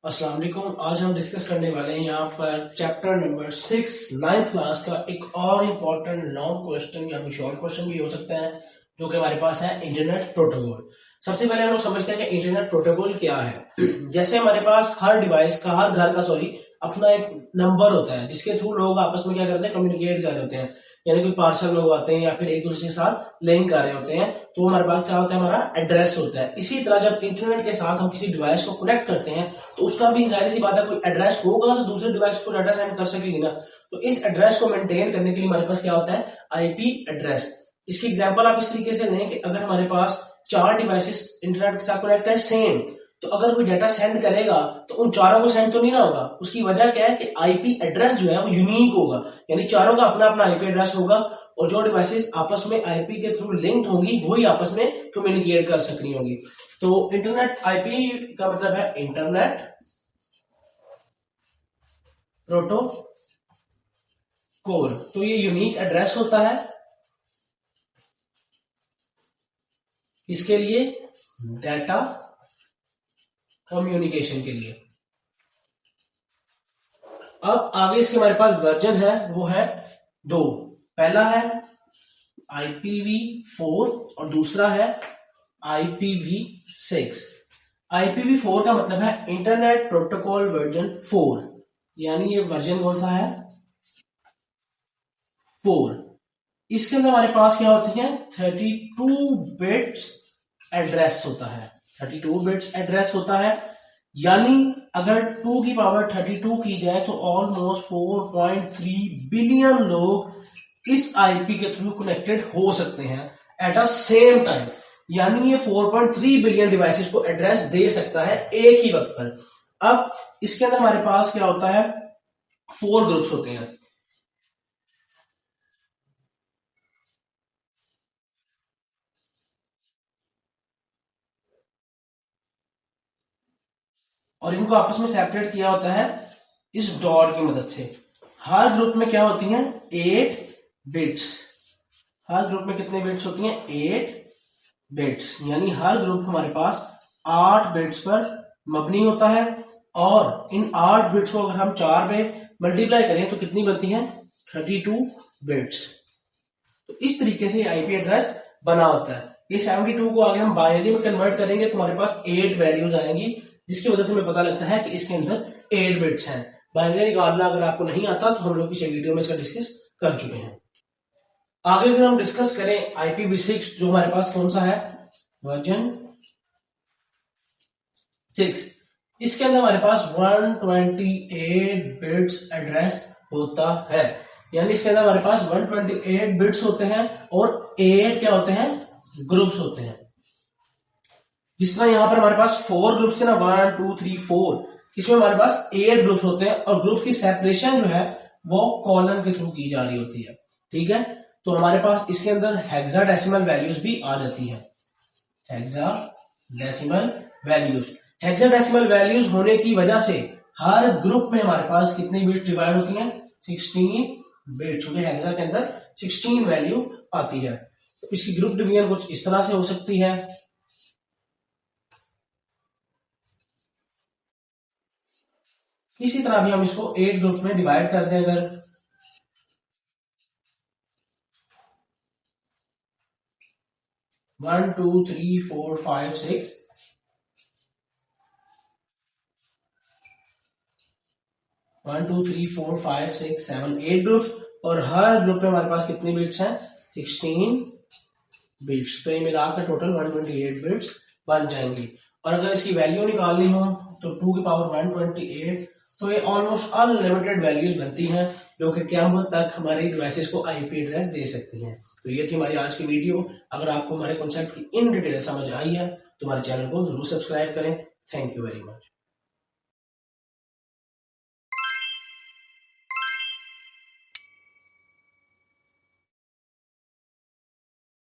अस्सलाम वालेकुम। आज हम डिस्कस करने वाले हैं यहाँ पर चैप्टर नंबर 6 9th क्लास का एक और इम्पोर्टेंट लॉन्ग क्वेश्चन या फिर शॉर्ट क्वेश्चन भी हो सकता है जो कि हमारे पास है इंटरनेट प्रोटोकॉल। सबसे पहले हम लोग समझते हैं कि इंटरनेट प्रोटोकॉल क्या है। जैसे हमारे पास हर डिवाइस का हर घर का अपना एक नंबर होता है जिसके थ्रू लोग आपस में क्या करते हैं, कम्युनिकेट कर रहे होते हैं। यानी कोई पार्सल लोग आते हैं या फिर एक दूसरे के साथ लिंक कर रहे होते हैं, तो हमारे पास क्या होता है, हमारा एड्रेस होता है। इसी तरह जब इंटरनेट के साथ हम किसी डिवाइस को कनेक्ट करते हैं तो उसका भी जाहिर सी बात है कोई एड्रेस होगा तो दूसरे डिवाइस को डाटा सेंड कर सकेगी ना। तो इस एड्रेस को मेंटेन करने के लिए हमारे पास क्या होता है, आईपी एड्रेस। इसकी एग्जांपल आप इस तरीके से लें कि अगर हमारे पास 4 डिवाइसेस इंटरनेट के साथ कनेक्ट है सेम, तो अगर कोई डाटा सेंड करेगा तो उन चारों को सेंड तो नहीं ना होगा। उसकी वजह क्या है कि आईपी एड्रेस जो है वो यूनिक होगा, यानी चारों का अपना अपना आईपी एड्रेस होगा और जो डिवाइसेस आपस में आईपी के थ्रू लिंक्ड होंगी वही आपस में कम्युनिकेट कर सकनी होंगी। तो इंटरनेट आईपी का मतलब है इंटरनेट प्रोटोकॉल। तो ये यूनिक एड्रेस होता है इसके लिए, डाटा कम्युनिकेशन के लिए। अब आगे इसके हमारे पास वर्जन है, वो है 2। पहला है IPv4 और दूसरा है IPv6। IPv4 का मतलब है इंटरनेट प्रोटोकॉल वर्जन 4, यानी ये वर्जन कौन सा है, 4। इसके अंदर हमारे पास क्या होती है, 32 बिट्स एड्रेस होता है। 32 बिट्स एड्रेस होता है, यानी अगर 2 की पावर 32 की जाए तो ऑलमोस्ट 4.3 बिलियन लोग इस आईपी के थ्रू कनेक्टेड हो सकते हैं एट अ सेम टाइम। यानी ये 4.3 बिलियन डिवाइसेस को एड्रेस दे सकता है एक ही वक्त पर। अब इसके अंदर हमारे पास क्या होता है, 4 ग्रुप्स होते हैं। और इनको आपस में सेपरेट किया होता है इस डॉट की मदद से। हर ग्रुप में क्या होती हैं, 8 बिट्स। हर ग्रुप में कितने बिट्स होती हैं, 8 बिट्स। यानी हर ग्रुप हमारे पास 8 बिट्स पर मबनी होता है और इन 8 बिट्स को अगर हम 4 पे मल्टीप्लाई करें तो कितनी बनती है, 32 बिट्स। तो इस तरीके से आईपी एड्रेस बना होता है। ये 72 को आगे हम बाइनरी में कन्वर्ट करेंगे तो हमारे पास 8 वैल्यूज आएंगी, जिसकी वजह से हमें पता लगता है कि इसके अंदर 8 बिट्स हैं। बाइनरी निकालना अगर आपको नहीं आता तो हम लोग पीछे वीडियो में इसका डिस्कस कर चुके हैं। आगे अगर हम डिस्कस करें IPv6, जो हमारे पास कौन सा है, वर्जन 6। इसके अंदर हमारे पास 128 बिट्स एड्रेस होता है। यानी इसके अंदर हमारे पास 128 बिट्स होते हैं और 8 क्या होते हैं, ग्रुप्स होते हैं। जिस तरह यहां पर हमारे पास 4 ग्रुप्स है ना, 1 2 3 4, इसमें हमारे पास 8 ग्रुप्स होते हैं और ग्रुप की सेपरेशन जो है वो कॉलम के थ्रू की जा रही होती है। ठीक है, तो हमारे पास इसके अंदर हेक्साडेसिमल वैल्यूज भी आ जाती है। हेक्साडेसिमल वैल्यूज, हेक्साडेसिमल वैल्यूज होने की वजह से हर ग्रुप में हमारे पास कितनी बिट्स डिवाइड होती हैं, 16 बिट्स। क्योंकि हेक्सा के अंदर 16 वैल्यू आती है। तो इसकी ग्रुप डिवीजन कुछ इस तरह से हो सकती है। इसी तरह भी हम इसको 8 ग्रुप में डिवाइड कर दें, अगर 1 2 3 4 5 6, 1 2 3 4 5 6 7 8 ग्रुप्स और हर ग्रुप में हमारे पास कितनी बिट्स हैं, 16 बिट्स। तो ये मिलाकर टोटल 128 बिट्स बन जाएंगी। और अगर इसकी वैल्यू निकालनी हो तो 2 की पावर 128, तो ये ऑलमोस्ट अनलिमिटेड वैल्यूज बनती हैं जो कि क़यामत तक हमारी डिवाइसेस को आईपी एड्रेस दे सकती हैं। तो ये थी हमारी आज की वीडियो। अगर आपको हमारे कॉन्सेप्ट की इन डिटेल समझ आई है तो हमारे चैनल को जरूर सब्सक्राइब करें। Thank you very much.